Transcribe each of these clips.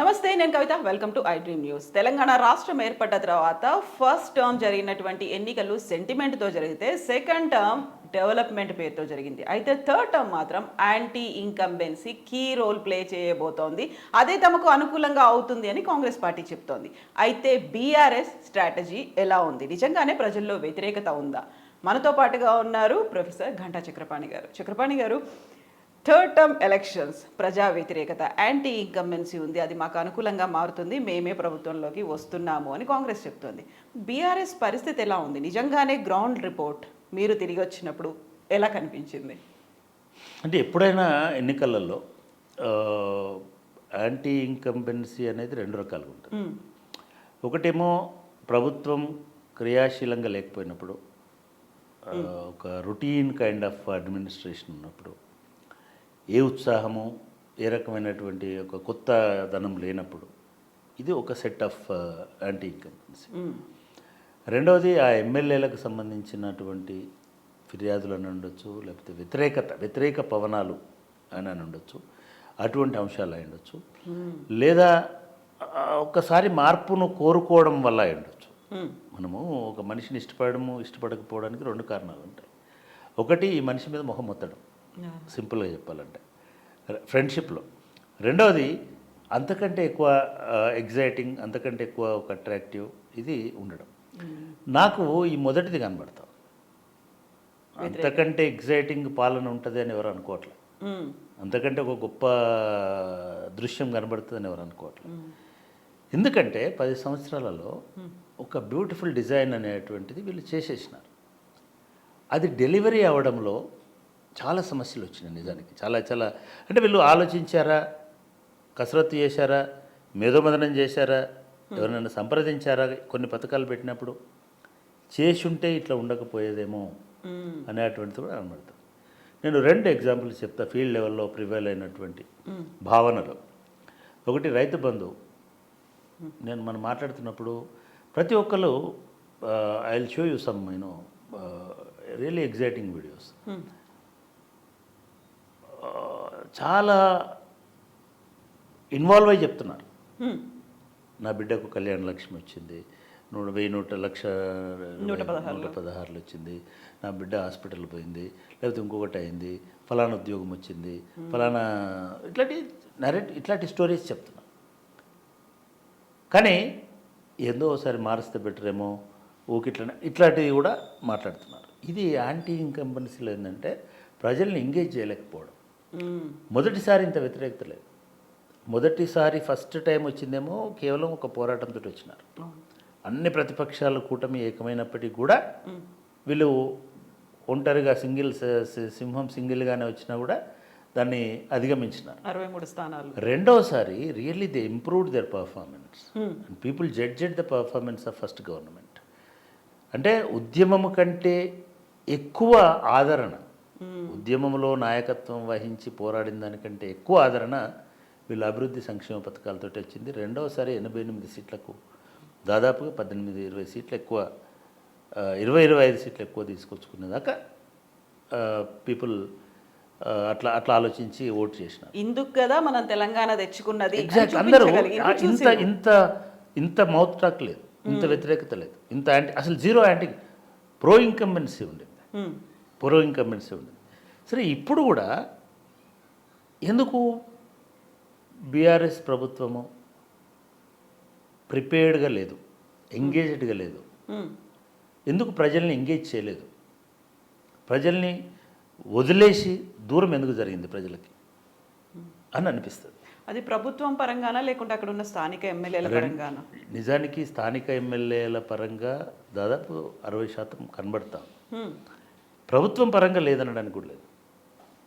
నమస్తే, నేను Kavitha. Welcome to I Dream News. Telangana రాష్ట్రం ఏర్పడ్డ తర్వాత ఫస్ట్ టర్మ్ జరిగినటువంటి ఎన్నికలు సెంటిమెంట్తో జరిగితే, సెకండ్ టర్మ్ డెవలప్మెంట్ పేరుతో జరిగింది. అయితే థర్డ్ టర్మ్ మాత్రం anti incumbency key role play చేయబోతోంది. అదే తమకు అనుకూలంగా అవుతుంది అని కాంగ్రెస్ పార్టీ చెప్తోంది. అయితే బీఆర్ఎస్ స్ట్రాటజీ ఎలా ఉంది? నిజంగానే ప్రజల్లో వ్యతిరేకత ఉందా? మనతో పాటుగా ఉన్నారు ప్రొఫెసర్ ఘంటా చక్రపాణి గారు. చక్రపాణి గారు, థర్డ్ టర్మ్ ఎలక్షన్స్, ప్రజా వ్యతిరేకత, యాంటీ ఇన్కంబెన్సీ ఉంది, అది మాకు అనుకూలంగా మారుతుంది, మేమే ప్రభుత్వంలోకి వస్తున్నాము అని కాంగ్రెస్ చెప్తోంది. బీఆర్ఎస్ పరిస్థితి ఎలా ఉంది? నిజంగానే గ్రౌండ్ రిపోర్ట్ మీరు తిరిగి వచ్చినప్పుడు ఎలా కనిపించింది? అంటే ఎప్పుడైనా ఎన్నికలలో యాంటీ ఇన్కంబెన్సీ అనేది రెండు రకాలుగా ఉంటుంది. ఒకటేమో ప్రభుత్వం క్రియాశీలంగా లేకపోయినప్పుడు, ఒక రొటీన్ కైండ్ ఆఫ్ అడ్మినిస్ట్రేషన్ ఉన్నప్పుడు, ఏ ఉత్సాహము, ఏ రకమైనటువంటి ఒక కొత్త ధనం లేనప్పుడు, ఇది ఒక సెట్ ఆఫ్ యాంటీ ఇన్కంబెన్సీ. రెండవది ఆ ఎమ్మెల్యేలకు సంబంధించినటువంటి ఫిర్యాదులు అని ఉండొచ్చు, లేకపోతే వ్యతిరేక పవనాలు అని ఉండొచ్చు, అటువంటి అంశాలు అయి ఉండొచ్చు, లేదా ఒక్కసారి మార్పును కోరుకోవడం వల్ల అయి ఉండొచ్చు. మనము ఒక మనిషిని ఇష్టపడకపోవడానికి రెండు కారణాలు ఉంటాయి. ఒకటి, ఈ మనిషి మీద మొహం మొత్తడం, సింపుల్గా చెప్పాలంటే ఫ్రెండ్షిప్లో. రెండవది, అంతకంటే ఎక్కువ ఎగ్జైటింగ్, అంతకంటే ఎక్కువ ఒక అట్రాక్టివ్ ఇది ఉండడం. నాకు ఈ మొదటిది కనబడతాం. అంతకంటే ఎగ్జైటింగ్ పాలన ఉంటుంది అని ఎవరు అనుకోవట్లేదు, అంతకంటే ఒక గొప్ప దృశ్యం కనబడుతుంది అని ఎవరు అనుకోవట్లేదు. ఎందుకంటే 10 సంవత్సరాలలో ఒక బ్యూటిఫుల్ డిజైన్ అనేటువంటిది వీళ్ళు చేసేసినారు. అది డెలివరీ అవ్వడంలో చాలా సమస్యలు వచ్చినాయి. నిజానికి చాలా అంటే వీళ్ళు ఆలోచించారా, కసరత్తు చేశారా, మేధోమదనం చేశారా, ఎవరైనా సంప్రదించారా? కొన్ని పథకాలు పెట్టినప్పుడు చేసి ఉంటే ఇట్లా ఉండకపోయేదేమో అనేటువంటిది కూడా కనబడుతుంది. నేను 2 ఎగ్జాంపుల్స్ చెప్తా ఫీల్డ్ లెవెల్లో ప్రివైల్ అయినటువంటి భావనలు. ఒకటి, రైతు బంధు. మనం మాట్లాడుతున్నప్పుడు ప్రతి ఒక్కరు I will show you some really exciting videos. చాలా ఇన్వాల్వ్ అయ్యి చెప్తున్నారు. నా బిడ్డకు కళ్యాణ లక్ష్మి వచ్చింది, 116 వచ్చింది, నా బిడ్డ హాస్పిటల్ పోయింది, లేకపోతే ఇంకొకటి అయింది, ఫలానా ఉద్యోగం వచ్చింది, ఫలానా ఇట్లాంటి స్టోరీస్ చెప్తున్నారు. కానీ ఏందో ఒకసారి మారిస్తే బెటరేమో, ఇట్లాంటివి కూడా మాట్లాడుతున్నారు. ఇది యాంటీ ఇన్కంబెన్సీలో ఏంటంటే ప్రజల్ని ఎంగేజ్ చేయలేకపోవడం. మొదటిసారి ఇంత వ్యతిరేకత లేదు. మొదటిసారి ఫస్ట్ టైం వచ్చిందేమో కేవలం ఒక పోరాటంతో వచ్చినారు. అన్ని ప్రతిపక్షాలు కూటమి ఏకమైనప్పటికీ కూడా వీళ్ళు ఒంటరిగా సింహం సింగిల్గానే వచ్చినా కూడా దాన్ని అధిగమించినారు. 63 స్థానాలు. రెండవసారి really they improved there performance and people judged the performance of first government. అంటే ఉద్యమం కంటే ఎక్కువ ఆదరణ, ఉద్యమంలో నాయకత్వం వహించి పోరాడిన దానికంటే ఎక్కువ ఆదరణ వీళ్ళు అభివృద్ధి సంక్షేమ పథకాలతో వచ్చింది. రెండవసారి 88 సీట్లకు దాదాపుగా 18-20 సీట్లు ఎక్కువ, 20-25 సీట్లు ఎక్కువ తీసుకొచ్చుకునేదాకా పీపుల్ అట్లా ఆలోచించి ఓటు చేసినారు. ఇందుకు కదా మనం తెలంగాణ తెచ్చుకున్నది. ఎగ్జాక్ట్. అందరూ ఇంత మౌత్ టాక్ లేదు, ఇంత వ్యతిరేకత లేదు, ఇంత అసలు జీరో యాంటీ ప్రో ఇన్కంబెన్సీ ఉండేది. సరే, ఇప్పుడు కూడా ఎందుకు బీఆర్ఎస్ ప్రభుత్వము ప్రిపేర్డ్గా లేదు, ఎంగేజ్డ్గా లేదు? ఎందుకు ప్రజల్ని ఎంగేజ్ చేయలేదు? ప్రజల్ని వదిలేసి దూరం ఎందుకు జరిగింది ప్రజలకి అని అనిపిస్తుంది. అది ప్రభుత్వం పరంగానా, లేకుంటే అక్కడ ఉన్న స్థానిక ఎమ్మెల్యేల పరంగానా? నిజానికి స్థానిక ఎమ్మెల్యేల పరంగా దాదాపు 60% కనబడతాం. ప్రభుత్వం పరంగా లేదనడానికి కూడా లేదు.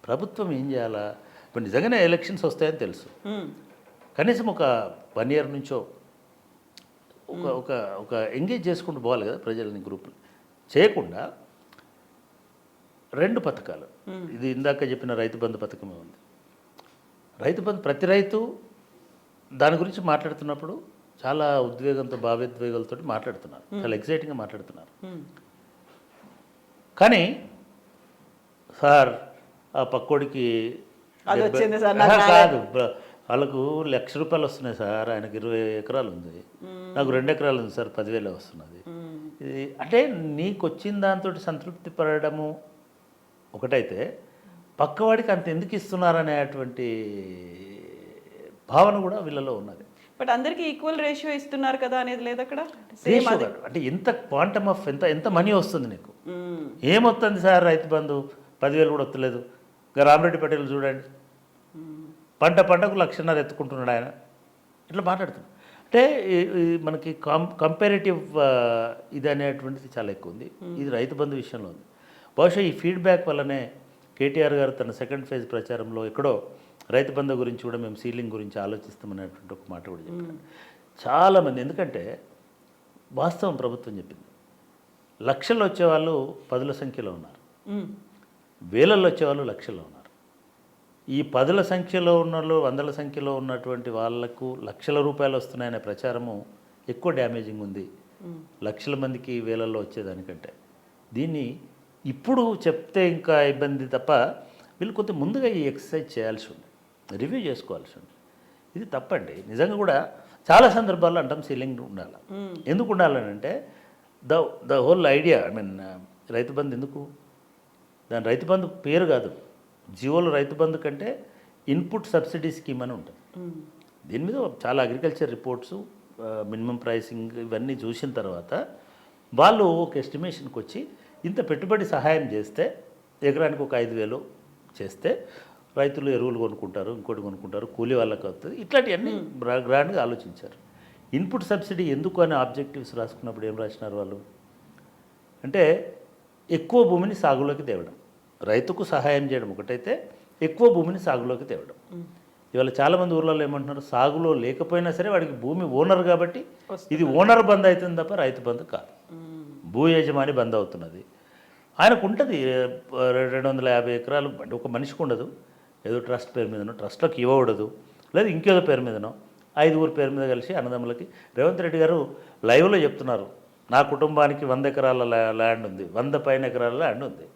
ప్రభుత్వం ఏం చేయాలా? ఇప్పుడు నిజంగానే ఎలక్షన్స్ వస్తాయని తెలుసు, కనీసం ఒక 1 year నుంచో ఒక ఎంగేజ్ చేసుకుంటూ పోవాలి కదా ప్రజలని, గ్రూపులు చేయకుండా 2 పథకాలు. ఇది ఇందాక చెప్పిన రైతు బంధు పథకమే ఉంది. రైతు బంధు ప్రతి రైతు దాని గురించి మాట్లాడుతున్నప్పుడు చాలా ఉద్వేగంతో, భావోద్వేగాలతో మాట్లాడుతున్నారు, చాలా ఎగ్జైటింగ్గా మాట్లాడుతున్నారు. కానీ సార్ ఆ పక్కోడికి కాదు, వాళ్ళకు ₹1,00,000 వస్తున్నాయి సార్, ఆయనకు 20 ఎకరాలు ఉంది, నాకు 2 ఎకరాలు ఉంది సార్, 10,000 వస్తున్నది. ఇది అంటే నీకు వచ్చిన దాంతో సంతృప్తి పడడము ఒకటైతే, పక్కవాడికి అంత ఎందుకు ఇస్తున్నారనేటువంటి భావన కూడా వీళ్ళలో ఉన్నది. బట్ అందరికీ ఈక్వల్ రేషియో ఇస్తున్నారు కదా అనేది లేదు అక్కడ. రేషియో కాదు. అంటే ఎంత క్వాంటమ్ ఆఫ్ ఎంత మనీ వస్తుంది నీకు, ఏమొస్తుంది సార్, రైతు బంధు 10,000 కూడా వస్తలేదు. ఇంకా రామరెడ్డి పటేల్ చూడండి, పంటకు 1,00,000 ఎత్తుకుంటున్నాడు ఆయన, ఇట్లా మాట్లాడుతున్నాడు. అంటే మనకి కంపారిటివ్ ఇది అనేటువంటిది చాలా ఎక్కువ ఉంది. ఇది రైతు బంధు విషయంలో ఉంది. బహుశా ఈ ఫీడ్బ్యాక్ వల్లనే కేటీఆర్ గారు తన సెకండ్ ఫేజ్ ప్రచారంలో ఎక్కడో రైతు బంధు గురించి కూడా మేము సీలింగ్ గురించి ఆలోచిస్తామనేటువంటి ఒక మాట కూడా చెప్పారు. చాలామంది, ఎందుకంటే వాస్తవం ప్రభుత్వం చెప్పింది, లక్షల్లో వచ్చేవాళ్ళు 10ల సంఖ్యలో ఉన్నారు, వేలల్లో వచ్చేవాళ్ళు లక్షల్లో ఉన్నారు. ఈ 10ల సంఖ్యలో ఉన్న వాళ్ళు 100ల సంఖ్యలో ఉన్నటువంటి వాళ్లకు లక్షల రూపాయలు వస్తున్నాయనే ప్రచారము ఎక్కువ డ్యామేజింగ్ ఉంది లక్షల మందికి వేలల్లో వచ్చేదానికంటే. దీన్ని ఇప్పుడు చెప్తే ఇంకా ఇబ్బంది తప్ప, వీళ్ళు కొంత ముందుగా ఈ ఎక్సర్సైజ్ చేయాల్సి ఉంది, రివ్యూ చేసుకోవాల్సి ఉంది. ఇది తప్పండి నిజంగా కూడా. చాలా సందర్భాల్లో అంటాం సీలింగ్ ఉండాలి. ఎందుకు ఉండాలని అంటే the whole idea, I mean Rythu Bandhu ఎందుకు, దాని రైతు బంధు పేరు కాదు, జియోలో రైతు బంధు కంటే ఇన్పుట్ సబ్సిడీ స్కీమ్ అని ఉంటుంది. దీని మీద చాలా అగ్రికల్చర్ రిపోర్ట్స్, మినిమం ప్రైసింగ్ ఇవన్నీ చూసిన తర్వాత వాళ్ళు ఒక ఎస్టిమేషన్కి వచ్చి ఇంత పెట్టుబడి సహాయం చేస్తే ఎకరానికి ఒక 5,000 చేస్తే రైతులు ఎరువులు కొనుక్కుంటారు, ఇంకోటి కొనుక్కుంటారు, కూలీ వాళ్ళకి అవుతుంది, ఇట్లాంటివన్నీ గ్రాండ్గా ఆలోచించారు. ఇన్పుట్ సబ్సిడీ ఎందుకు అనే ఆబ్జెక్టివ్స్ రాసుకున్నప్పుడు ఏం రాసినారు వాళ్ళు అంటే, ఎక్కువ భూమిని సాగులోకి తేవడం, రైతుకు సహాయం చేయడం ఒకటైతే, ఎక్కువ భూమిని సాగులోకి తేవడం. ఇవాళ చాలామంది ఊర్లలో ఏమంటున్నారు, సాగులో లేకపోయినా సరే వాడికి భూమి ఓనర్ కాబట్టి ఇది ఓనర్ బంద్ అవుతుంది తప్ప రైతు బంధు కాదు, భూ యజమాని బంద్ అవుతున్నది. ఆయనకు ఉంటుంది 250 ఎకరాలు, అంటే ఒక మనిషికి ఉండదు, ఏదో ట్రస్ట్ పేరు మీదనో, ట్రస్ట్లోకి ఇవ్వకూడదు, లేదా ఇంకేదో పేరు మీదనో, 5 పేరు మీద కలిసి అన్నదమ్ములకి. రేవంత్ రెడ్డి గారు లైవ్లో చెప్తున్నారు, నా కుటుంబానికి 100 ఎకరాల ల్యాండ్ ఉంది, 100 పైన ఎకరాల ల్యాండ్ ఉంది.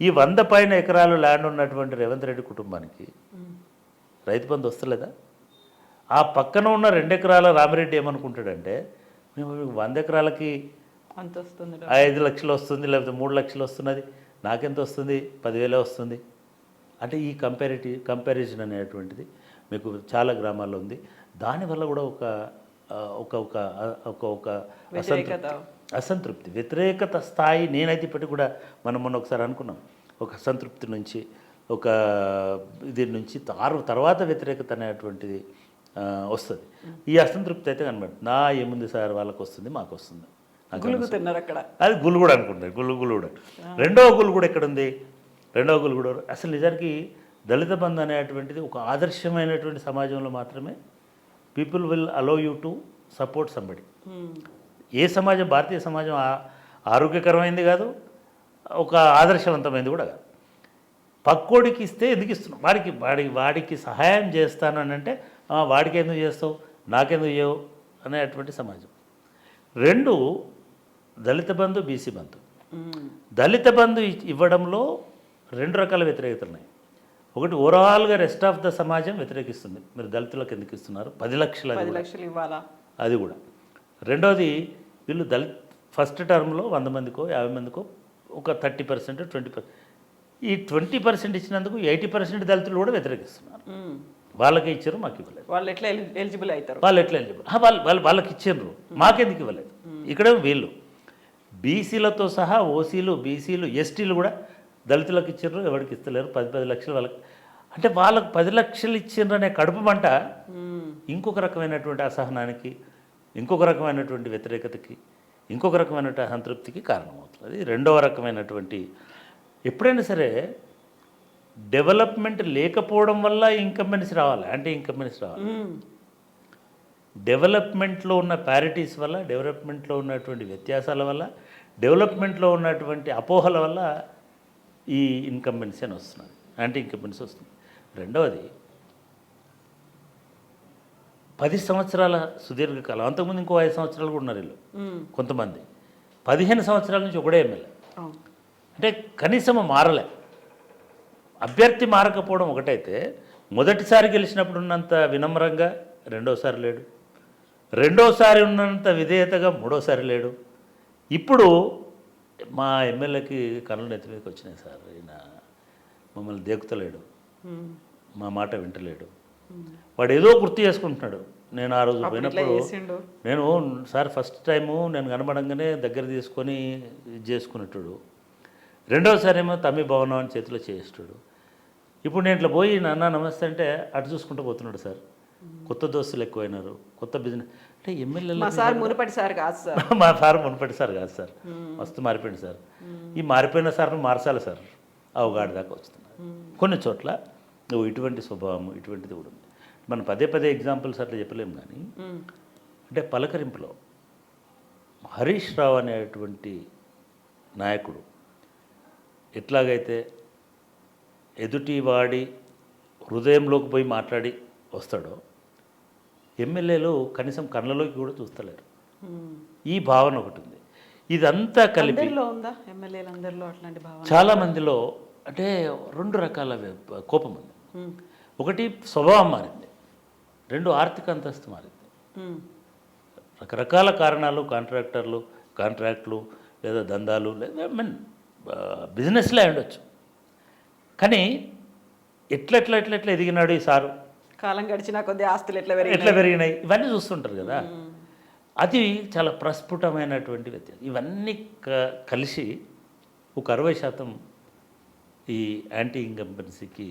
ఈ 100 పైన ఎకరాలు ల్యాండ్ ఉన్నటువంటి రేవంత్ రెడ్డి కుటుంబానికి రైతు బంధు వస్తలేదా? ఆ పక్కన ఉన్న 2 ఎకరాల రామిరెడ్డి ఏమనుకుంటాడంటే, మేము 100 ఎకరాలకి అంత వస్తుంది, 5 లక్షలు వస్తుంది, లేకపోతే 3 లక్షలు వస్తున్నది, నాకెంత వస్తుంది, 10,000 వస్తుంది. అంటే ఈ కంపారిజన్ అనేటువంటిది మీకు చాలా గ్రామాల్లో ఉంది. దానివల్ల కూడా ఒక అసంతృప్తి, వ్యతిరేకత స్థాయి, నేనైతే ఇప్పటికి కూడా మనం మొన్న ఒకసారి అనుకున్నాం, ఒక అసంతృప్తి నుంచి ఒక దీని నుంచి తర్వాత వ్యతిరేకత అనేటువంటిది వస్తుంది. ఈ అసంతృప్తి అయితే కనబడుతుంది. నా ఏముంది సార్, వాళ్ళకి వస్తుంది, మాకు వస్తుంది, గులుగుతున్నారు అక్కడ. అది గులుగుడు అనుకుంటారు, గులుగుడు. రెండవ గులుగుడు ఎక్కడుంది? రెండవ గులుగుడు అసలు నిజానికి దళిత బంధు అనేటువంటిది ఒక ఆదర్శమైనటువంటి సమాజంలో మాత్రమే people will allow you to support somebody. ఏ సమాజం, భారతీయ సమాజం ఆరోగ్యకరమైంది కాదు, ఒక ఆదర్శవంతమైంది కూడా కాదు. పక్కోడికి ఇస్తే ఎందుకు ఇస్తున్నావు, వాడికి సహాయం చేస్తాను అని అంటే, వాడికి ఎందుకు చేస్తావు, నాకెందుకు చేయవు అనేటువంటి సమాజం. 2 దళిత బంధు, బీసీ బంధు. దళిత బంధు ఇవ్వడంలో 2 రకాల వ్యతిరేకతలు ఉన్నాయి. ఒకటి, ఓవరాల్గా రెస్ట్ ఆఫ్ ద సమాజం వ్యతిరేకిస్తుంది, మీరు దళితులకు ఎందుకు ఇస్తున్నారు, 10 లక్షలు ఇవ్వాలా, అది కూడా. రెండోది, వీళ్ళు ఫస్ట్ టర్మ్లో 100 మందికో 50 మందికో ఒక 30%, 20%, ఈ 20% ఇచ్చినందుకు 80% దళితులు కూడా వ్యతిరేకిస్తున్నారు. వాళ్ళకి ఇచ్చారు, మాకు ఇవ్వలేదు. వాళ్ళు ఎట్లా ఎలిజిబుల్ అవుతారు, వాళ్ళకి ఇచ్చారు, మాకెందుకు ఇవ్వలేదు. ఇక్కడ వీళ్ళు బీసీలతో సహా ఓసీలు, బీసీలు, ఎస్టీలు కూడా దళితులకు ఇచ్చారు, ఎవరికి ఇస్తలేరు. 10 లక్షలు వాళ్ళకి. అంటే వాళ్ళకు 10 లక్షలు ఇచ్చిండ్రు అనే కడుపు మంట ఇంకొక రకమైనటువంటి అసహనానికి, ఇంకొక రకమైనటువంటి వ్యతిరేకతకి, ఇంకొక రకమైనటువంటి అసంతృప్తికి కారణమవుతుంది. అది రెండవ రకమైనటువంటి. ఎప్పుడైనా సరే డెవలప్మెంట్ లేకపోవడం వల్ల ఇన్కంబెన్సీ రావాలి, అంటే ఇన్కంబెన్సీ రావాలి. డెవలప్మెంట్లో ఉన్న ప్యారిటీస్ వల్ల, డెవలప్మెంట్లో ఉన్నటువంటి వ్యత్యాసాల వల్ల, డెవలప్మెంట్లో ఉన్నటువంటి అపోహల వల్ల ఈ ఇన్కంబెన్సీ అని వస్తున్నది, యాంటీ ఇన్కంబెన్సీ వస్తుంది. రెండవది, 10 సంవత్సరాల సుదీర్ఘకాలం, అంతకుముందు ఇంకో 5 సంవత్సరాలు కూడా ఉన్నారు వీళ్ళు కొంతమంది. 15 సంవత్సరాల నుంచి ఒకడే ఎమ్మెల్యే. అంటే కనీసం మారలే. అభ్యర్థి మారకపోవడం ఒకటైతే, మొదటిసారి గెలిచినప్పుడు ఉన్నంత వినమ్రంగా రెండోసారి లేడు, రెండోసారి ఉన్నంత విధేయతగా మూడోసారి లేడు. ఇప్పుడు మా ఎమ్మెల్యేకి కళ్ళు నెత్తిమీదకి వచ్చినాయి సార్, ఈయన మమ్మల్ని దేకుతలేడు, మా మాట వింటలేడు, వాడు ఏదో గుర్తు చేసుకుంటున్నాడు. నేను ఆ రోజు పోయినప్పుడు నేను సార్ ఫస్ట్ టైము నేను కనబడంగానే దగ్గర తీసుకొని ఇది చేసుకునేటాడు, రెండోసారి ఏమో తమ్మి భవనం అని చేతిలో చేసేటాడు. ఇప్పుడు నేను ఇట్లా పోయి నాన్న నమస్తే అంటే అటు చూసుకుంటూ పోతున్నాడు సార్. కొత్త దోస్తులు ఎక్కువైనారు, కొత్త బిజినెస్ అంటే ఎమ్మెల్యేలు. మా సార్ మునుపటి సార్ కాదు సార్, మా సార్ మునుపటి సార్ కాదు సార్, మస్తు మారిపోయింది సార్. ఈ మారిపోయిన సార్ను మార్చాలి సార్, అవగాడి దాకా వస్తున్నారు. కొన్ని చోట్ల నువ్వు ఇటువంటి స్వభావం ఇటువంటిది కూడా ఉంది. మనం పదే పదే ఎగ్జాంపుల్స్ అట్లా చెప్పలేము, కానీ అంటే పలకరింపులో హరీష్ రావు అనేటువంటి నాయకుడు ఎట్లాగైతే ఎదుటి వాడి హృదయంలోకి పోయి మాట్లాడి వస్తాడో, ఎమ్మెల్యేలు కనీసం కళ్ళలోకి కూడా చూస్తలేరు. ఈ భావన ఒకటి ఉంది. ఇదంతా కలిపి ఉందా ఎమ్మెల్యేలందరిలో అట్లాంటి భావన? చాలా మందిలో అంటే రెండు రకాల కోపం ఉంది. ఒకటి స్వభావం మారింది, రెండు ఆర్థిక అంతస్తు మారింది. రకరకాల కారణాలు, కాంట్రాక్ట్లు లేదా దందాలు లేదా బిజినెస్లే ఉండొచ్చు, కానీ ఎట్లా ఎదిగినాడు ఈ సారు, కాలం గడిచినా కొద్ది ఆస్తులు ఎట్లా పెరిగినాయి, ఇవన్నీ చూస్తుంటారు కదా. అది చాలా ప్రస్ఫుటమైనటువంటి వ్యత్యాసం. ఇవన్నీ కలిసి ఒక 60% ఈ యాంటీ ఇన్కంబెన్సీకి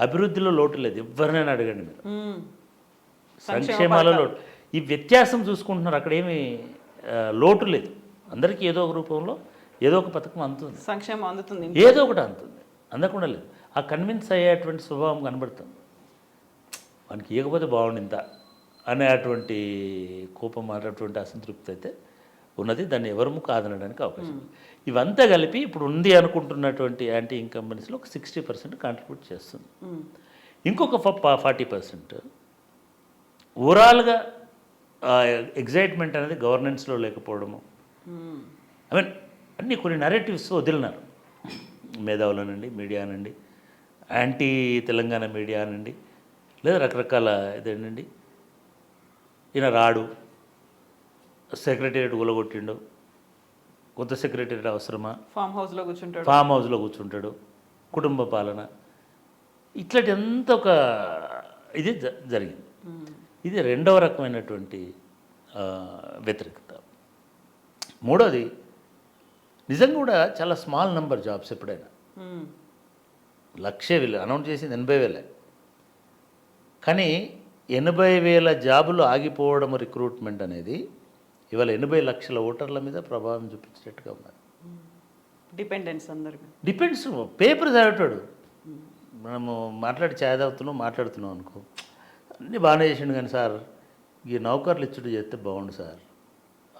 అభివృద్ధిలో లోటు లేదు. ఎవరినైనా అడగండి మీరు, సంక్షేమాల లోటు, ఈ వ్యత్యాసం చూసుకుంటున్నారు. అక్కడ ఏమి లోటు లేదు, అందరికీ ఏదో ఒక రూపంలో ఏదో ఒక పథకం అందుతుంది, సంక్షేమం అందుతుంది, ఏదో ఒకటి అందుతుంది, అందకుండా లేదు. ఆ కన్విన్స్ అయ్యేటువంటి స్వభావం కనబడుతుంది. మనకి ఇవ్వకపోతే బాగుండిందా అనేటువంటి కోపం, అనేటువంటి అసంతృప్తి అయితే ఉన్నది. దాన్ని ఎవరము కాదనడానికి అవకాశం. ఇవంతా కలిపి ఇప్పుడు ఉంది అనుకుంటున్నటువంటి యాంటీ ఇన్కంబెన్సీలో ఒక 60% కాంట్రిబ్యూట్ చేస్తుంది. ఇంకొక 40% ఓవరాల్గా ఎగ్జైట్మెంట్ అనేది గవర్నెన్స్లో లేకపోవడము. ఐ మీన్ అన్నీ కొన్ని నరేటివ్స్ వదిలినారు, మేధావులనండి, మీడియా అనండి, యాంటీ తెలంగాణ మీడియా అనండి, లేదా రకరకాల ఇదేంటండి, ఈయన రాడు, సెక్రటేరియట్ గులగొట్టిండు, కొత్త సెక్రటేరియట్ అవసరమా, ఫామ్ హౌస్లో కూర్చుంటాడు, కుటుంబ పాలన, ఇట్లాంటి ఎంత ఒక ఇది జరిగింది. ఇది రెండవ రకమైనటువంటి వ్యతిరేకత. మూడోది నిజంగా కూడా చాలా స్మాల్ నెంబర్ జాబ్స్. ఎప్పుడైనా 1,00,000 అనౌన్స్ చేసింది 80,000, కానీ 80,000 జాబులు ఆగిపోవడం రిక్రూట్మెంట్ అనేది ఇవాళ 80 లక్షల ఓటర్ల మీద ప్రభావం చూపించేట్టుగా ఉన్నది. డిపెండ్స్ పేపర్ చదివేటాడు, మనము ఛాయ్ మాట్లాడుతున్నాం అనుకో, అన్నీ బాగానే చేసిండు, కానీ సార్ ఈ నౌకర్లు ఇచ్చుడు చేస్తే బాగుండు సార్,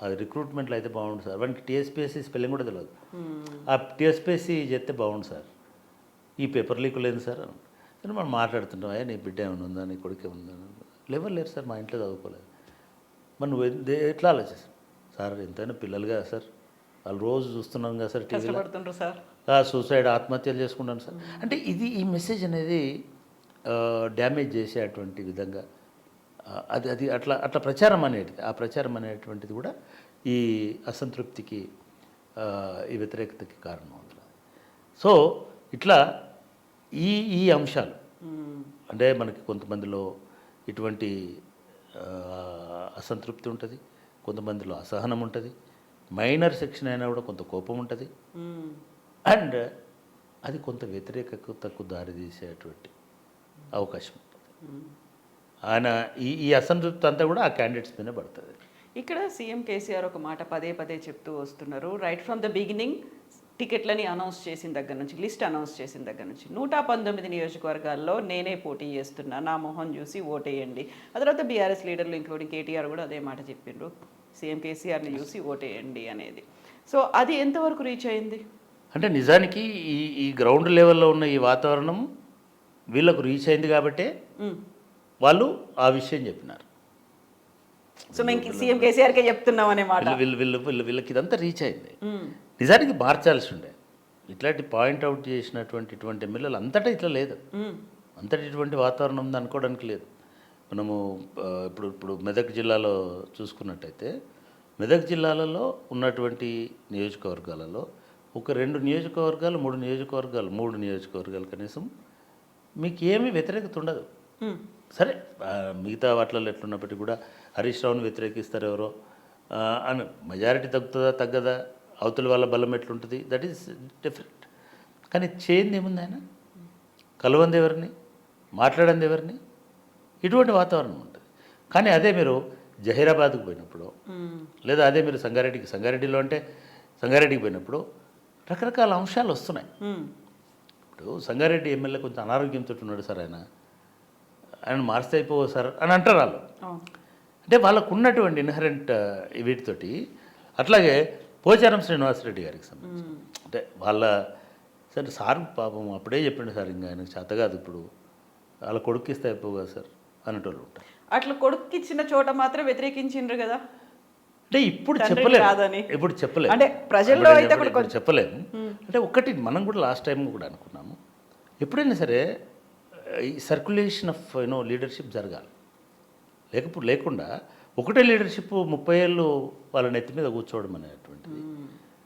అది రిక్రూట్మెంట్లో అయితే బాగుండు సార్, వానికి టీఎస్పీఎస్సీ స్పెల్లింగ్ కూడా తెలియదు, ఆ టీఎస్పీఎస్సీ చేస్తే బాగుండు సార్, ఈ పేపర్ లీక్ లేదు సార్ అని మనం మాట్లాడుతుంటాం. నీ బిడ్డ ఏమైనా ఉందా, నీ కొడుకు ఏముందా, లెవెల్ లేరు సార్, మా ఇంట్లో చదువుకోలేదు. మరి నువ్వు ఎట్లా ఆలోచిస్తావు సార్? ఎంతైనా పిల్లలు కదా సార్, వాళ్ళు రోజు చూస్తున్నాం కదా సార్ టీవీలో, సూసైడ్ ఆత్మహత్యలు చేసుకుంటాను సార్ అంటే. ఈ మెసేజ్ అనేది డ్యామేజ్ చేసేటువంటి విధంగా అది అట్లా ప్రచారం అనేది, ఆ ప్రచారం అనేటువంటిది కూడా ఈ అసంతృప్తికి, ఈ వ్యతిరేకతకి కారణం అవుతుంది. సో ఇట్లా ఈ అంశాలు అంటే మనకి కొంతమందిలో ఇటువంటి అసంతృప్తి ఉంటుంది, కొంతమందిలో అసహనం ఉంటుంది, మైనర్ సెక్షన్ అయినా కూడా కొంత కోపం ఉంటుంది, అండ్ అది కొంత వ్యతిరేకతకు దారితీసేటువంటి అవకాశం ఉంటుంది. ఆయన ఈ అసంతృప్తి అంతా కూడా ఆ క్యాండిడేట్స్ మీదే పడుతుంది. ఇక్కడ సీఎం కేసీఆర్ ఒక మాట పదే చెప్తూ వస్తున్నారు. రైట్ ఫ్రమ్ ద బిగినింగ్ టికెట్లని అనౌన్స్ చేసిన దగ్గర నుంచి, లిస్ట్ అనౌన్స్ చేసిన దగ్గర నుంచి 119 నియోజకవర్గాల్లో నేనే పోటీ చేస్తున్నా, నా మొహం చూసి ఓటేయండి. ఆ తర్వాత బీఆర్ఎస్ లీడర్లు ఇంక్లూడింగ్ కేటీఆర్ కూడా అదే మాట చెప్పిండ్రు, సీఎం కేసీఆర్ని చూసి ఓటేయండి అనేది. సో అది ఎంతవరకు రీచ్ అయింది అంటే నిజానికి ఈ గ్రౌండ్ లెవెల్లో ఉన్న ఈ వాతావరణం వీళ్ళకు రీచ్ అయింది కాబట్టే వాళ్ళు ఆ విషయం చెప్పినారు. సో మేము సీఎం కేసీఆర్కే చెప్తున్నాం అనే మాట. వీళ్ళకి ఇదంతా రీచ్ అయింది. నిజానికి మార్చాల్సి ఉండే. ఇట్లాంటి పాయింట్అవుట్ చేసినటువంటి ఇటువంటి ఎమ్మెల్యేలు అంతటా ఇట్లా లేదు. అంతటి ఇటువంటి వాతావరణం ఉంది అనుకోవడానికి లేదు. మనము ఇప్పుడు మెదక్ జిల్లాలో చూసుకున్నట్టయితే మెదక్ జిల్లాలలో ఉన్నటువంటి నియోజకవర్గాలలో ఒక 2 నియోజకవర్గాలు 3 నియోజకవర్గాలు కనీసం మీకు ఏమీ వ్యతిరేకత ఉండదు. సరే మిగతా వాటిలలో ఎట్లున్నప్పటికీ కూడా హరీష్ రావుని వ్యతిరేకిస్తారు ఎవరో అని మెజారిటీ తగ్గుతుందా తగ్గదా, అవతల వాళ్ళ బలం ఎట్లుంటుంది, దట్ ఈస్ డిఫరెంట్. కానీ చేయింది ఏముంది, ఆయన కలవంది ఎవరిని, మాట్లాడంది ఎవరిని, ఇటువంటి వాతావరణం ఉంటుంది. కానీ అదే మీరు జహీరాబాద్కు పోయినప్పుడు లేదా అదే మీరు సంగారెడ్డిలో అంటే సంగారెడ్డికి పోయినప్పుడు రకరకాల అంశాలు వస్తున్నాయి. ఇప్పుడు సంగారెడ్డి ఎమ్మెల్యే కొంచెం అనారోగ్యంతో ఉన్నాడు సార్, ఆయన మార్స్తే అయిపోవు సార్ అని అంటారు వాళ్ళు. అంటే వాళ్ళకు ఉన్నటువంటి ఇన్హరెంట్ వీటితోటి. అట్లాగే పోచారం శ్రీనివాసరెడ్డి గారికి సంబంధించి అంటే వాళ్ళ సరే సార్ పాపం అప్పుడే చెప్పిండు సార్, ఇంకా ఆయనకు చేత కాదు ఇప్పుడు, వాళ్ళ కొడుక్కిస్తే అయిపోవు కదా సార్ అనేటోళ్ళు ఉంటారు. అట్లా కొడుక్కిచ్చిన చోట మాత్రం వ్యతిరేకించిండ్రు కదా. అంటే ఇప్పుడు చెప్పలేము, అంటే ప్రజల్లో అయితే చెప్పలేము. అంటే ఒకటి మనం కూడా లాస్ట్ టైం కూడా అనుకున్నాము, ఎప్పుడైనా సరే ఈ సర్క్యులేషన్ ఆఫ్ లీడర్షిప్ జరగాలి. లేకుండా ఒకటే లీడర్షిప్ 30 ఏళ్ళు వాళ్ళ నెత్తి మీద కూర్చోవడం అనేటువంటిది.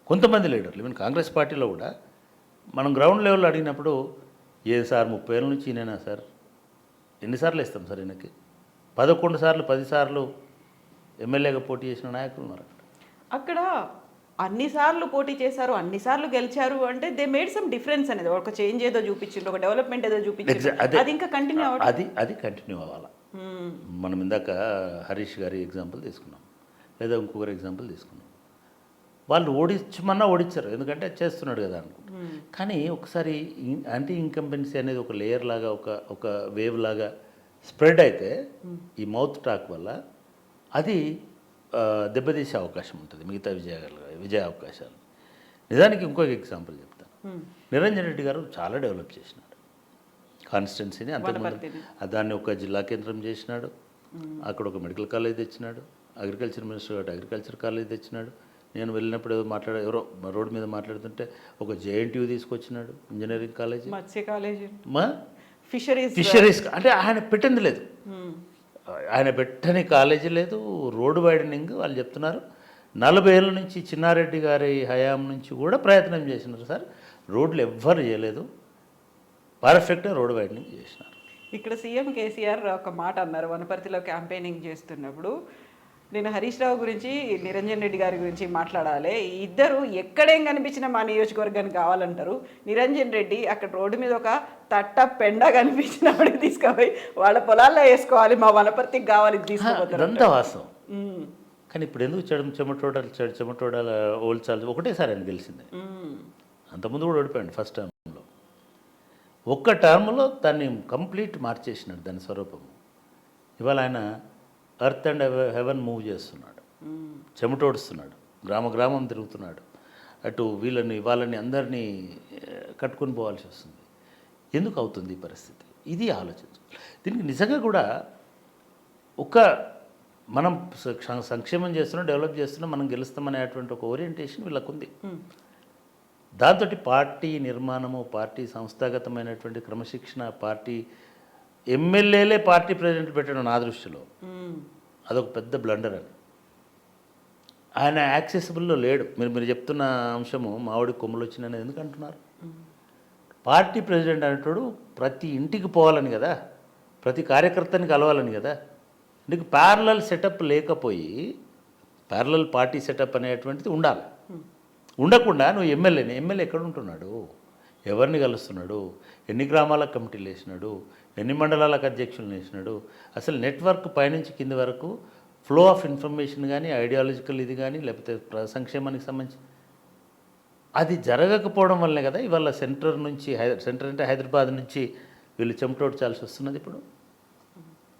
కొంతమంది లీడర్లు ఈవెన్ కాంగ్రెస్ పార్టీలో కూడా మనం గ్రౌండ్ లెవెల్లో అడిగినప్పుడు, ఏ సార్ 30 ఏళ్ళ నుంచి ఈయనేనా సార్, ఎన్నిసార్లు ఇస్తాం సార్ ఈయనకి, 11 సార్లు 10 సార్లు ఎమ్మెల్యేగా పోటీ చేసిన నాయకులు ఉన్నారు అక్కడ. అన్నిసార్లు పోటీ చేశారు, అన్నిసార్లు గెలిచారు అంటే దే మేడ్ సమ్ డిఫరెన్స్ అనేది, ఒక చేంజ్ ఏదో చూపించిండ్రు, ఒక డెవలప్మెంట్ ఏదో చూపించారు. అది ఇంకా కంటిన్యూ అవ్వాలి, అది కంటిన్యూ అవ్వాలి. మనం ఇందాక హరీష్ గారి ఎగ్జాంపుల్ తీసుకున్నాం, లేదా ఇంకొకరి ఎగ్జాంపుల్ తీసుకున్నాం. వాళ్ళు ఓడించారు, ఎందుకంటే చేస్తున్నాడు కదా అనుకుంటారు. కానీ ఒకసారి యాంటీ ఇన్కంపెన్సీ అనేది ఒక లేయర్ లాగా ఒక వేవ్ లాగా స్ప్రెడ్ అయితే ఈ మౌత్ టాక్ వల్ల అది దెబ్బతీసే అవకాశం ఉంటుంది మిగతా విజయ అవకాశాలు. నిజానికి ఇంకొక ఎగ్జాంపుల్ చెప్తాను. నిరంజన్ రెడ్డి గారు చాలా డెవలప్ చేసినాడు కాన్స్టిట్యున్సీని. అంతకుముందు దాన్ని ఒక జిల్లా కేంద్రం చేసినాడు, అక్కడ ఒక మెడికల్ కాలేజ్ తెచ్చినాడు, అగ్రికల్చర్ మినిస్టర్ కాబట్టి అగ్రికల్చర్ కాలేజ్ తెచ్చినాడు. నేను వెళ్ళినప్పుడు ఎవరో రోడ్డు మీద మాట్లాడుతుంటే ఒక JNTU తీసుకొచ్చినాడు, ఇంజనీరింగ్ కాలేజ్, మత్స్య కాలేజ్, ఫిషరీస్. అంటే ఆయన పెట్టింది లేదు, ఆయన పెట్టని కాలేజీ లేదు. రోడ్డు వైడనింగ్ వాళ్ళు చెప్తున్నారు 40 ఏళ్ళ నుంచి చిన్నారెడ్డి గారి హయాం నుంచి కూడా ప్రయత్నం చేసినారు సార్, రోడ్లు ఎవ్వరు చేయలేదు, పర్ఫెక్ట్గా రోడ్డు వైడనింగ్ చేసినారు. ఇక్కడ సీఎం కేసీఆర్ ఒక మాట అన్నారు వనపర్తిలో క్యాంపెయినింగ్ చేస్తున్నప్పుడు, నేను హరీష్ రావు గురించి నిరంజన్ రెడ్డి గారి గురించి మాట్లాడాలి, ఇద్దరు ఎక్కడేం కనిపించినా మా నియోజకవర్గానికి కావాలంటారు. నిరంజన్ రెడ్డి అక్కడ రోడ్డు మీద ఒక తట్ట పెండ కనిపించినప్పటికి తీసుకుపోయి వాళ్ళ పొలాల్లో వేసుకోవాలి, మా వనపర్తికి కావాలి తీసుకుపోతారు. అదంతా వాస్తవం. కానీ ఇప్పుడు ఎందుకు చెమటోడాల ఓల్చాలి, ఒకటేసారి ఆయన గెలిచింది. అంతకుముందు కూడా ఓడిపోయాడు ఫస్ట్ టర్మ్లో. ఒక్క టర్మ్లో దాన్ని కంప్లీట్ మార్చేసినాడు దాని స్వరూపము. ఇవాళ ఆయన ఎర్త్ అండ్ హెవెన్ మూవ్ చేస్తున్నాడు, చెమటోడుస్తున్నాడు, గ్రామం తిరుగుతున్నాడు, అటు వాళ్ళని అందరినీ కట్టుకొని పోవాల్సి వస్తుంది. ఎందుకు అవుతుంది ఈ పరిస్థితి, ఇది ఆలోచించాలి. దీనికి నిజంగా కూడా మనం సంక్షేమం చేస్తున్నాం, డెవలప్ చేస్తున్నాం, మనం గెలుస్తామనేటువంటి ఒక ఓరియంటేషన్ వీళ్ళకు ఉంది. దాంతో పార్టీ నిర్మాణము, పార్టీ సంస్థాగతమైనటువంటి క్రమశిక్షణ, పార్టీ ఎమ్మెల్యేలే పార్టీ ప్రెసిడెంట్ పెట్టడం నా దృష్టిలో అదొక పెద్ద బ్లండర్ అని. ఆయన యాక్సెసిబుల్లో లేడు. మీరు చెప్తున్న అంశము మామిడి కొమ్ములు వచ్చినని ఎందుకు అంటున్నారు? పార్టీ ప్రెసిడెంట్ అనేటోడు ప్రతి ఇంటికి పోవాలని కదా, ప్రతి కార్యకర్తని కలవాలని కదా. నీకు ప్యారలల్ సెటప్ లేకపోయి ప్యారలల్ పార్టీ సెటప్ అనేటువంటిది ఉండాలి. ఉండకుండా నువ్వు ఎమ్మెల్యే ఎక్కడ ఉంటున్నాడు, ఎవరిని కలుస్తున్నాడు, ఎన్ని గ్రామాలకు కమిటీలు వేసినాడు, ఎన్ని మండలాలకు అధ్యక్షులను వేసినాడు, అసలు నెట్వర్క్ పైనుంచి కింది వరకు ఫ్లో ఆఫ్ ఇన్ఫర్మేషన్ కానీ, ఐడియాలజికల్ ఇది కానీ, లేకపోతే సంక్షేమానికి సంబంధించి అది జరగకపోవడం వల్లే కదా ఇవాళ సెంటర్ అంటే హైదరాబాద్ నుంచి వీళ్ళు చెమటోడ్చాల్సి వస్తున్నది. ఇప్పుడు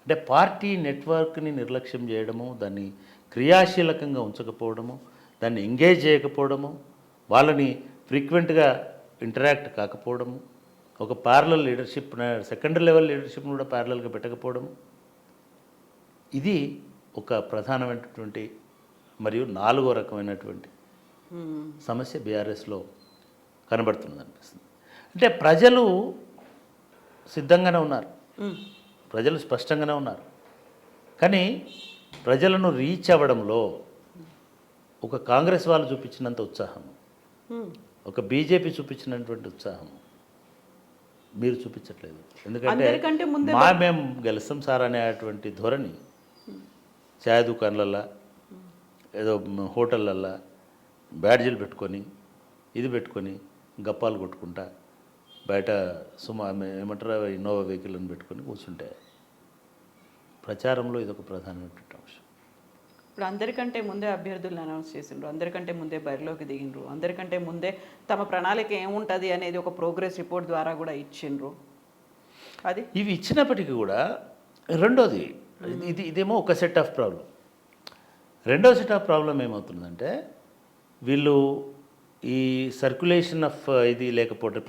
అంటే పార్టీ నెట్వర్క్ని నిర్లక్ష్యం చేయడము, దాన్ని క్రియాశీలకంగా ఉంచకపోవడము, దాన్ని ఎంగేజ్ చేయకపోవడము, వాళ్ళని ఫ్రీక్వెంట్గా ఇంటరాక్ట్ కాకపోవడము, ఒక ప్యారలల్ లీడర్షిప్, సెకండరీ లెవెల్ లీడర్షిప్ను కూడా ప్యారలల్గా పెట్టకపోవడము, ఇది ఒక ప్రధానమైనటువంటి మరియు 4వ రకమైనటువంటి సమస్య బీఆర్ఎస్లో కనబడుతున్నది అనిపిస్తుంది. అంటే ప్రజలు సిద్ధంగానే ఉన్నారు, ప్రజలు స్పష్టంగానే ఉన్నారు. కానీ ప్రజలను రీచ్ అవ్వడంలో ఒక కాంగ్రెస్ వాళ్ళు చూపించినంత ఉత్సాహం, ఒక బీజేపీ చూపించినటువంటి ఉత్సాహం మీరు చూపించట్లేదు. అందరికంటే ముందే ఎందుకంటే మేము గెలుస్తాం సార్ అనేటువంటి ధోరణి ఛాయ్ దుకాన్లల్లో, ఏదో హోటళ్ళల్లో బ్యాడ్జీలు పెట్టుకొని ఇది పెట్టుకొని గప్పాలు కొట్టుకుంటా బయట ఏమంటారు ఇన్నోవా వెహికల్ని పెట్టుకొని కూర్చుంటే ప్రచారంలో ఇదొక ప్రధానమైనటువంటి అంశం. ఇప్పుడు అందరికంటే ముందే అభ్యర్థులను అనౌన్స్ చేసిండ్రు, అందరికంటే ముందే బరిలోకి దిగిండ్రు, అందరికంటే ముందే తమ ప్రణాళిక ఏముంటుంది అనేది ఒక ప్రోగ్రెస్ రిపోర్ట్ ద్వారా కూడా ఇచ్చిండ్రు. అది ఇవి ఇచ్చినప్పటికీ కూడా రెండోది ఇదేమో ఒక సెట్ ఆఫ్ ప్రాబ్లం. రెండో సెట్ ఆఫ్ ప్రాబ్లం ఏమవుతుందంటే వీళ్ళు ఈ సర్క్యులేషన్ ఆఫ్ ఇది లేకపోవడం,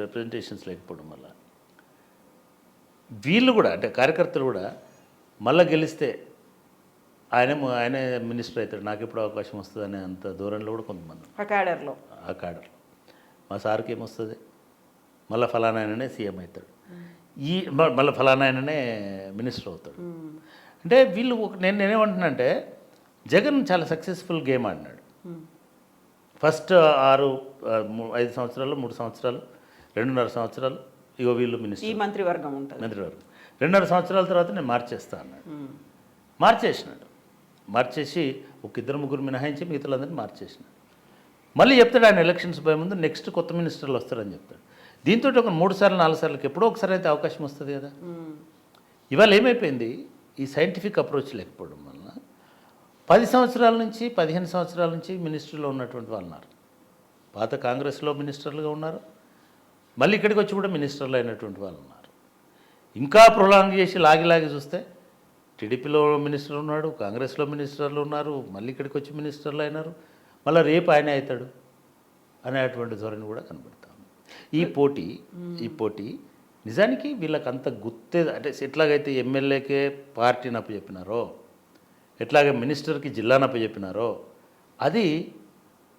రిప్రజెంటేషన్స్ లేకపోవడం వల్ల వీళ్ళు కూడా అంటే కార్యకర్తలు కూడా మళ్ళీ గెలిస్తే ఆయనే మినిస్టర్ అవుతాడు, నాకు ఎప్పుడు అవకాశం వస్తుంది అనే అంత దూరంలో కూడా కొంతమంది ఆ క్యాడర్లో మా సార్కి ఏమొస్తుంది, మళ్ళీ ఫలానా ఆయననే సీఎం అవుతాడు, మళ్ళీ ఫలానా ఆయననే మినిస్టర్ అవుతాడు. అంటే వీళ్ళు నేనేమంటున్నానంటే జగన్ చాలా సక్సెస్ఫుల్ గేమ్ ఆడినాడు. ఫస్ట్ 5 సంవత్సరాలు 3 సంవత్సరాలు 2.5 సంవత్సరాలు ఇగో వీళ్ళు మినిస్టర్, ఈ మంత్రివర్గం ఉంటుంది, మంత్రివర్గం 2.5 సంవత్సరాల తర్వాత నేను మార్చేస్తా అన్నాడు. మార్చేసి ఒక 2-3 మినహాయించి మిగతాలందరినీ మార్చేసినాడు. మళ్ళీ చెప్తాడు ఆయన ఎలక్షన్స్ పోయే ముందు నెక్స్ట్ కొత్త మినిస్టర్లు వస్తారని చెప్తాడు. దీంతో ఒక 3 సార్లు 4 సార్లకి ఎప్పుడో ఒకసారి అయితే అవకాశం వస్తుంది కదా. ఇవాళ ఏమైపోయింది, ఈ సైంటిఫిక్ అప్రోచ్ లేకపోవడం వలన 10 సంవత్సరాల నుంచి 15 సంవత్సరాల నుంచి మినిస్టర్లో ఉన్నటువంటి వాళ్ళు ఉన్నారు. పాత కాంగ్రెస్లో మినిస్టర్లుగా ఉన్నారు, మళ్ళీ ఇక్కడికి వచ్చి కూడా మినిస్టర్లు అయినటువంటి వాళ్ళు ఉన్నారు. ఇంకా ప్రొలాంగ్ చేసి లాగి చూస్తే టీడీపీలో మినిస్టర్ ఉన్నాడు, కాంగ్రెస్లో మినిస్టర్లు ఉన్నారు, మళ్ళీ ఇక్కడికి వచ్చి మినిస్టర్లు అయినారు, మళ్ళీ రేపు ఆయన అవుతాడు అనేటువంటి ధోరణి కూడా కనబడతాం. ఈ పోటీ నిజానికి వీళ్ళకి అంత గుర్తే అంటే ఎట్లాగైతే ఎమ్మెల్యేకే పార్టీని అప్పచెప్పినారో, ఎట్లాగే మినిస్టర్కి జిల్లాను అప్పచెప్పినారో, అది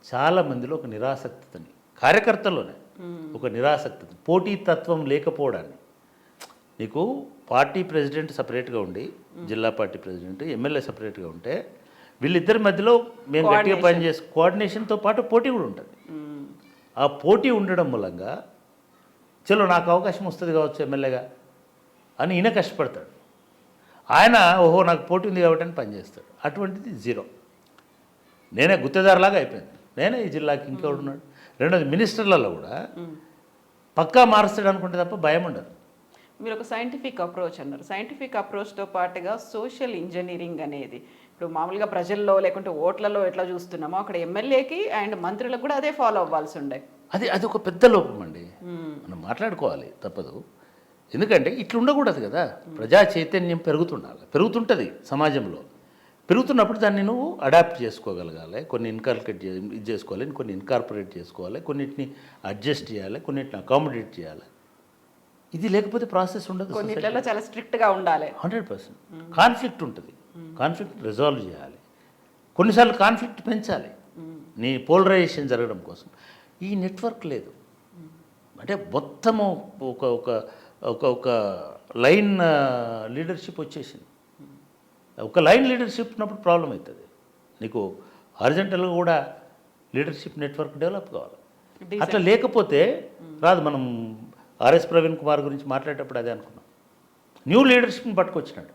చాలామందిలో ఒక నిరాసక్తిని, కార్యకర్తల్లోనే ఒక నిరాసక్తి, పోటీతత్వం లేకపోవడాన్ని. నీకు పార్టీ ప్రెసిడెంట్ సపరేట్గా ఉండి, జిల్లా పార్టీ ప్రెసిడెంట్ ఎమ్మెల్యే సపరేట్గా ఉంటే వీళ్ళిద్దరి మధ్యలో మేము గట్టిగా పనిచేసి కోఆర్డినేషన్తో పాటు పోటీ కూడా ఉంటుంది. ఆ పోటీ ఉండడం మూలంగా చలో నాకు అవకాశం వస్తుంది కావచ్చు ఎమ్మెల్యేగా అని ఈయన కష్టపడతాడు, ఆయన ఓహో నాకు పోటీ ఉంది కాబట్టి అని పనిచేస్తాడు. అటువంటిది జీరో, నేనే గుత్తేదారులాగా అయిపోయింది, నేనే ఈ జిల్లాకి ఇంకెవడు ఉన్నాడు. రెండోది మినిస్టర్లలో కూడా పక్కా మారుస్తాడు అనుకుంటే తప్ప భయం ఉండదు. మీరు ఒక సైంటిఫిక్ అప్రోచ్ అన్నారు, సైంటిఫిక్ అప్రోచ్తో పాటుగా సోషల్ ఇంజనీరింగ్ అనేది ఇప్పుడు మామూలుగా ప్రజల్లో లేకుంటే ఓట్లలో ఎట్లా చూస్తున్నామో అక్కడ ఎమ్మెల్యేకి అండ్ మంత్రులకు కూడా అదే ఫాలో అవ్వాల్సి ఉండే. అది ఒక పెద్ద లోపం అండి, మనం మాట్లాడుకోవాలి తప్పదు. ఎందుకంటే ఇట్లా ఉండకూడదు కదా, ప్రజా చైతన్యం పెరుగుతుంటుంది సమాజంలో. పెరుగుతున్నప్పుడు దాన్ని నువ్వు అడాప్ట్ చేసుకోగలగాలి, కొన్ని ఇది చేసుకోవాలి, కొన్ని ఇన్కార్పొరేట్ చేసుకోవాలి, కొన్నిటిని అడ్జస్ట్ చేయాలి, కొన్నిటిని అకామిడేట్ చేయాలి. ఇది లేకపోతే ప్రాసెస్ ఉండదు. కొన్నిట్లలో చాలా స్ట్రిక్ట్గా ఉండాలి. 100% కాన్ఫ్లిక్ట్ ఉంటుంది, కాన్ఫ్లిక్ట్ రిజాల్వ్ చేయాలి, కొన్నిసార్లు కాన్ఫ్లిక్ట్ పెంచాలి నీ పోలరైజేషన్ జరగడం కోసం. ఈ నెట్వర్క్ లేదు, అంటే మొత్తము ఒక ఒక ఒక ఒక లైన్ లీడర్షిప్ వచ్చేసింది. ఒక లైన్ లీడర్షిప్ ఉన్నప్పుడు ప్రాబ్లం అవుతుంది. నీకు హారిజంటల్గా కూడా లీడర్షిప్ నెట్వర్క్ డెవలప్ కావాలి. అట్లా లేకపోతే రాదు. మనం ఆర్ఎస్ ప్రవీణ్ కుమార్ గురించి మాట్లాడేటప్పుడు అదే అనుకున్నాం. న్యూ లీడర్షిప్ని పట్టుకొచ్చినాడు.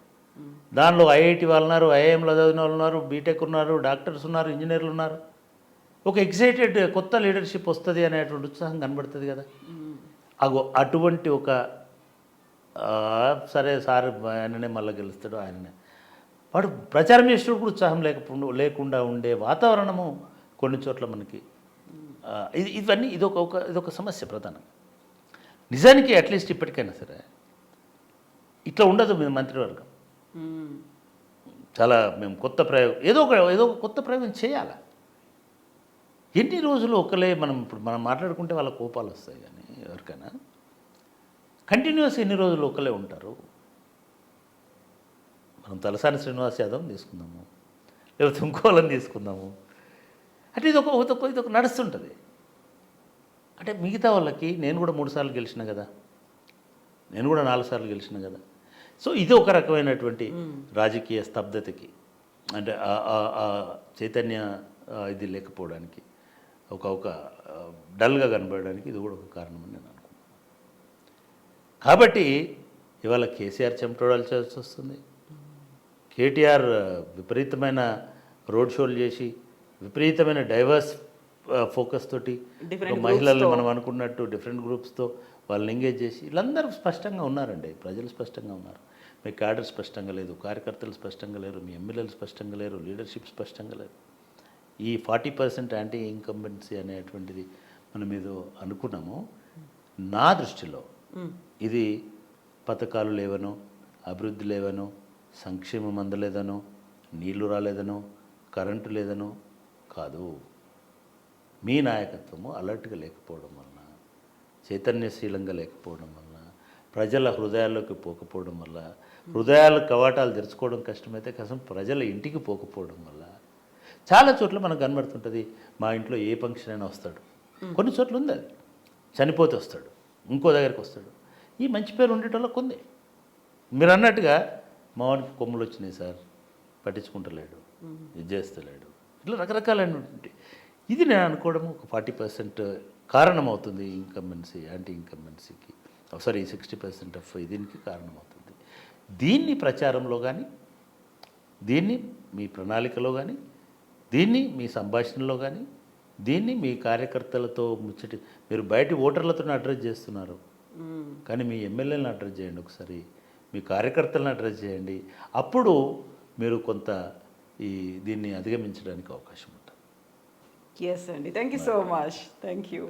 దానిలో ఐఐటి వాళ్ళు ఉన్నారు, ఐఐఎంలో చదివిన వాళ్ళు ఉన్నారు, బీటెక్ ఉన్నారు, డాక్టర్స్ ఉన్నారు, ఇంజనీర్లు ఉన్నారు. ఒక ఎక్సైటెడ్ కొత్త లీడర్షిప్ వస్తుంది అనేటువంటి ఉత్సాహం కనబడుతుంది కదా. అటువంటి ఒక సరే సార్ ఆయననే మళ్ళీ గెలుస్తాడు, ఆయననే వాడు ప్రచారం చేసేటప్పుడు కూడా ఉత్సాహం లేకుండా ఉండే వాతావరణము కొన్ని చోట్ల మనకి ఇవన్నీ ఇదొక సమస్య ప్రధానంగా. నిజానికి అట్లీస్ట్ ఇప్పటికైనా సరే ఇట్లా ఉండదు మీ మంత్రివర్గం. చాలా మేము కొత్త ప్రయోగం ఏదో ఒక కొత్త ప్రయోగం చేయాలి. ఎన్ని రోజులు మనం మాట్లాడుకుంటే వాళ్ళ కోపాలు వస్తాయి, కానీ ఎవరికైనా కంటిన్యూస్ ఎన్ని రోజులు ఒకలే ఉంటారు. మనం తలసాని శ్రీనివాస్ యాదవ్ తీసుకుందాము, లేకపోతే ఇంకోళ్ళని తీసుకుందాము, అంటే ఇదొక నడుస్తుంటుంది. అంటే మిగతా వాళ్ళకి నేను కూడా 3 సార్లు గెలిచిన కదా, నేను కూడా 4 సార్లు గెలిచిన కదా. సో ఇది ఒక రకమైనటువంటి రాజకీయ స్తబ్దతకి, అంటే ఆ చైతన్య ఇది లేకపోవడానికి, ఒక డల్గా కనబడడానికి ఇది కూడా ఒక కారణం అని నేను అనుకుంటున్నాను. కాబట్టి ఇవాళ కేసీఆర్ చెమటోడాల్సి వస్తుంది. కేటీఆర్ విపరీతమైన రోడ్ షోలు చేసి విపరీతమైన డైవర్స్ ఫోకస్ తోటి మహిళల్ని మనం అనుకున్నట్టు డిఫరెంట్ గ్రూప్స్తో వాళ్ళని ఎంగేజ్ చేసి వీళ్ళందరూ స్పష్టంగా ఉన్నారండి. ప్రజలు స్పష్టంగా ఉన్నారు. మీ క్యాడర్ స్పష్టంగా లేదు, కార్యకర్తలు స్పష్టంగా లేరు, మీ ఎమ్మెల్యేలు స్పష్టంగా లేరు, లీడర్షిప్ స్పష్టంగా లేరు. ఈ 40% యాంటీ ఇన్కంబెన్సీ అనేటువంటిది మనం ఏదో అనుకున్నాము. నా దృష్టిలో ఇది పథకాలు లేవనో, అభివృద్ధి లేవనో, సంక్షేమం అందలేదనో, నీళ్లు రాలేదనో, కరెంటు లేదనో కాదు. మీ నాయకత్వము అలర్ట్గా లేకపోవడం వలన, చైతన్యశీలంగా లేకపోవడం వలన, ప్రజల హృదయాల్లోకి పోకపోవడం వల్ల, హృదయాల కవాటాలు తెరుచుకోవడం కష్టమైతే కసం ప్రజల ఇంటికి పోకపోవడం వల్ల చాలా చోట్ల మనకు కనబడుతుంటుంది. మా ఇంట్లో ఏ ఫంక్షన్ అయినా వస్తాడు, కొన్ని చోట్ల ఉంది అది, చనిపోతే వస్తాడు, ఇంకో దగ్గరికి వస్తాడు. ఈ మంచి పేరు ఉండేటోళ్ళకు ఉంది. మీరు అన్నట్టుగా మా వాడికి కొమ్ములు వచ్చినాయి సార్, పట్టించుకుంటలేడు, ఇది చేస్తలేడు, ఇట్లా రకరకాలైనటువంటి ఇది నేను అనుకోవడం ఒక 40% కారణం అవుతుంది ఇన్కంబెన్సీ, యాంటీ ఇన్కంబెన్సీకి, సారీ 60% ఆఫ్ దీనికి కారణమవుతుంది. దీన్ని ప్రచారంలో కానీ, దీన్ని మీ ప్రణాళికలో కానీ, దీన్ని మీ సంభాషణలో కానీ, దీన్ని మీ కార్యకర్తలతో ముచ్చటి, మీరు బయటి ఓటర్లతో అడ్రస్ చేస్తున్నారు కానీ మీ ఎమ్మెల్యేలను అడ్రస్ చేయండి ఒకసారి, మీ కార్యకర్తలను అడ్రస్ చేయండి. అప్పుడు మీరు కొంత దీన్ని అధిగమించడానికి అవకాశం ఉంటుంది. ఎస్ అండి, thank you so much. Thank you.